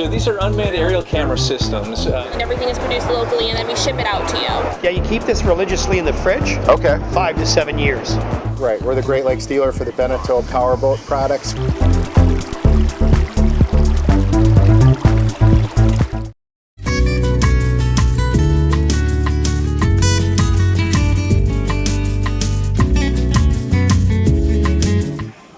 So these are unmanned aerial camera systems. Everything is produced locally and then we ship it out to you. Yeah, you keep this religiously in the fridge. Okay. 5 to 7 years. Right, we're the Great Lakes dealer for the Beneteau powerboat products.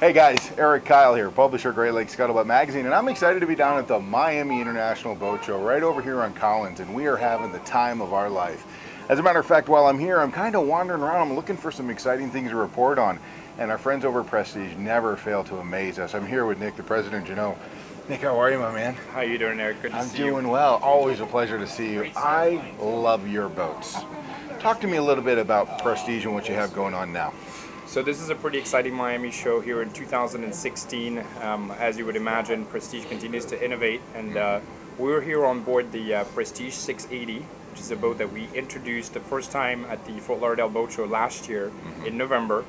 Hey guys, Erik Kyle here, publisher Great Lakes Scuttlebutt magazine, and I'm excited to be down at the Miami International Boat Show right over here on Collins, and we are having the time of our life. As a matter of fact, while I'm here, I'm kind of wandering around. I'm looking for some exciting things to report on, and our friends over at Prestige never fail to amaze us. I'm here with Nick, the president, Jeanneau. Nick, how are you, my man? How you doing, Erik? Good to see you. I'm doing well. Always a pleasure to see you. I love your boats. Talk to me a little bit about Prestige and what you have going on now. So this is a pretty exciting Miami show here in 2016. As you would imagine, Prestige continues to innovate, and we're here on board the Prestige 680, which is a boat that we introduced the first time at the Fort Lauderdale Boat Show last year in November.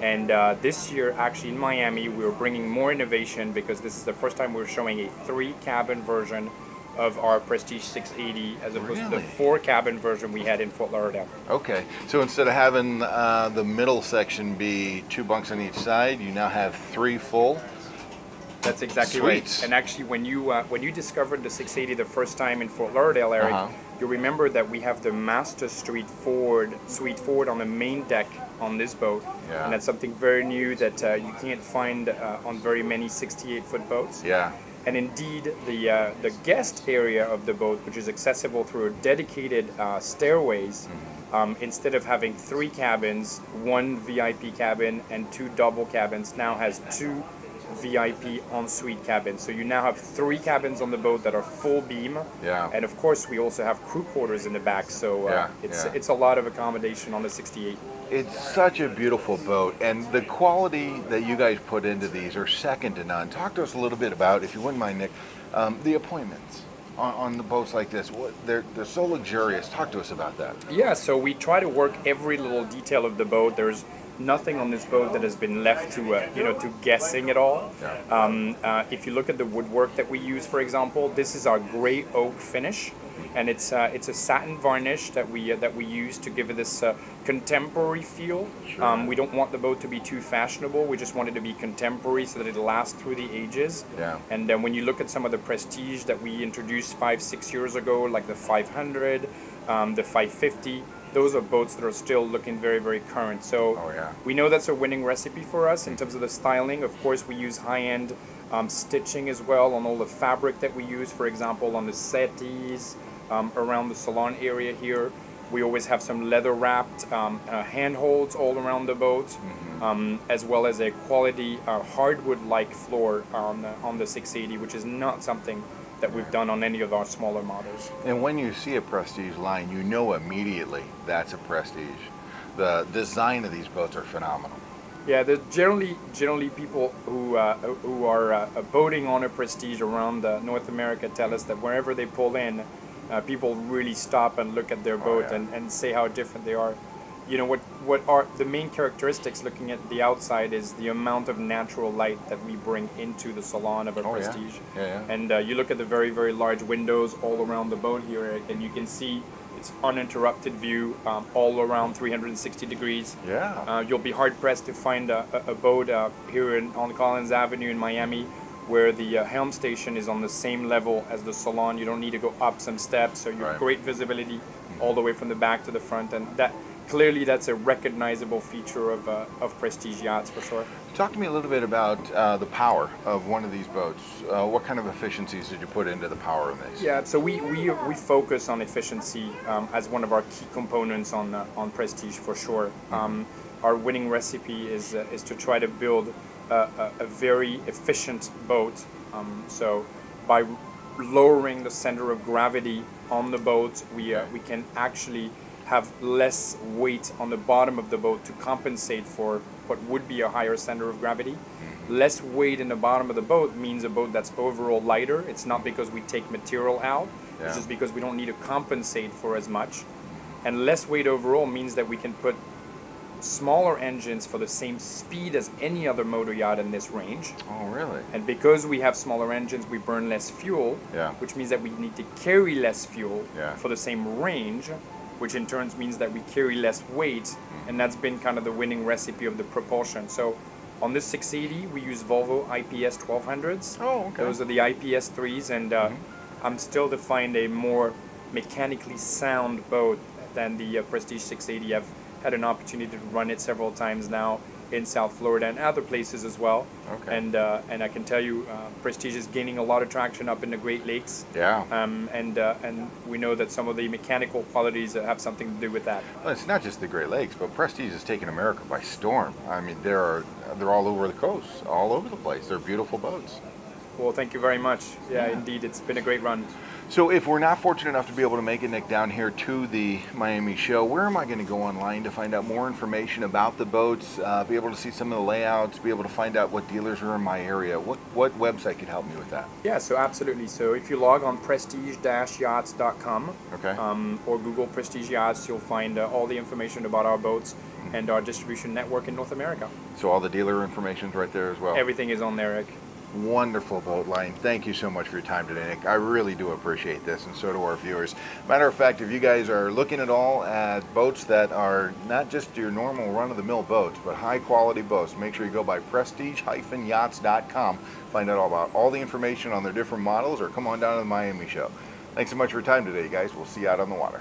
And this year, actually in Miami, we're bringing more innovation because this is the first time we're showing a 3-cabin version of our Prestige 680 as opposed to the 4-cabin version we had in Fort Lauderdale. Okay, so instead of having the middle section be 2 bunks on each side, you now have 3 full. That's exactly right. And actually, when you discovered the 680 the first time in Fort Lauderdale, Erik, you remember that we have the Master Suite forward on the main deck on this boat, and that's something very new that you can't find on very many 68-foot boats. Yeah. And indeed, the guest area of the boat, which is accessible through dedicated stairways, instead of having 3 cabins, 1 VIP cabin and 2 double cabins, now has 2 VIP ensuite cabins. So you now have 3 cabins on the boat that are full beam. Yeah. And of course, we also have crew quarters in the back. So it's a lot of accommodation on the 68. It's such a beautiful boat, and the quality that you guys put into these are second to none. Talk to us a little bit about, if you wouldn't mind, Nick, the appointments on the boats like this. They're so luxurious. Talk to us about that. Yeah, so we try to work every little detail of the boat. There's nothing on this boat that has been left to to guessing at all. If you look at the woodwork that we use, for example, this is our gray oak finish, and it's a satin varnish that we use to give it this contemporary feel. We don't want the boat to be too fashionable. We just want it to be contemporary so that it lasts through the ages. Yeah. And then when you look at some of the Prestige that we introduced 5-6 years ago, like the 500, the 550. Those are boats that are still looking very, very current. So we know that's a winning recipe for us in terms of the styling. Of course, we use high-end stitching as well on all the fabric that we use, for example, on the settees, around the salon area here. We always have some leather-wrapped handholds all around the boat, as well as a quality hardwood-like floor on the 680, which is not something that we've done on any of our smaller models. And when you see a Prestige line, you know immediately that's a Prestige. The design of these boats are phenomenal. Yeah, there's generally people who are boating on a Prestige around North America tell us that wherever they pull in, people really stop and look at their boat and say how different they are. You know, what are the main characteristics looking at the outside is the amount of natural light that we bring into the salon of a Prestige. And you look at the very, very large windows all around the boat here, and you can see it's uninterrupted view all around 360 degrees. You'll be hard-pressed to find a boat here on Collins Avenue in Miami where the helm station is on the same level as the salon. You don't need to go up some steps, so you have great visibility all the way from the back to the front, and clearly that's a recognizable feature of Prestige yachts for sure. Talk to me a little bit about the power of one of these boats. What kind of efficiencies did you put into the power of this? Yeah, so we focus on efficiency as one of our key components on Prestige for sure. Our winning recipe is to try to build a very efficient boat. So by lowering the center of gravity on the boat, we can actually have less weight on the bottom of the boat to compensate for what would be a higher center of gravity. Less weight in the bottom of the boat means a boat that's overall lighter. It's not because we take material out, it's just because we don't need to compensate for as much. And less weight overall means that we can put smaller engines for the same speed as any other motor yacht in this range. Oh, really? And because we have smaller engines, we burn less fuel, Yeah. which means that we need to carry less fuel Yeah. for the same range, which in turn means that we carry less weight, and that's been kind of the winning recipe of the propulsion. So on this 680, we use Volvo IPS 1200s. Oh, okay. Those are the IPS 3s, and I'm still to find a more mechanically sound boat than the Prestige 680. I've had an opportunity to run it several times now in South Florida and other places as well. Okay. And I can tell you, Prestige is gaining a lot of traction up in the Great Lakes. Yeah. And we know that some of the mechanical qualities have something to do with that. Well, it's not just the Great Lakes, but Prestige has taken America by storm. I mean, they're all over the coast, all over the place. They're beautiful boats. Well, thank you very much. Yeah, indeed, it's been a great run. So if we're not fortunate enough to be able to make it, Nick, down here to the Miami show, where am I going to go online to find out more information about the boats, be able to see some of the layouts, be able to find out what dealers are in my area? What website could help me with that? Yeah, so absolutely. So if you log on prestige-yachts.com Okay. or Google Prestige Yachts, you'll find all the information about our boats and our distribution network in North America. So all the dealer information's right there as well. Everything is on there, Erik. Wonderful boat line. Thank you so much for your time today, Nick. I really do appreciate this, and so do our viewers. Matter of fact, if you guys are looking at all at boats that are not just your normal run-of-the-mill boats, but high-quality boats, make sure you go by prestige-yachts.com. Find out all about all the information on their different models, or come on down to the Miami show. Thanks so much for your time today, guys. We'll see you out on the water.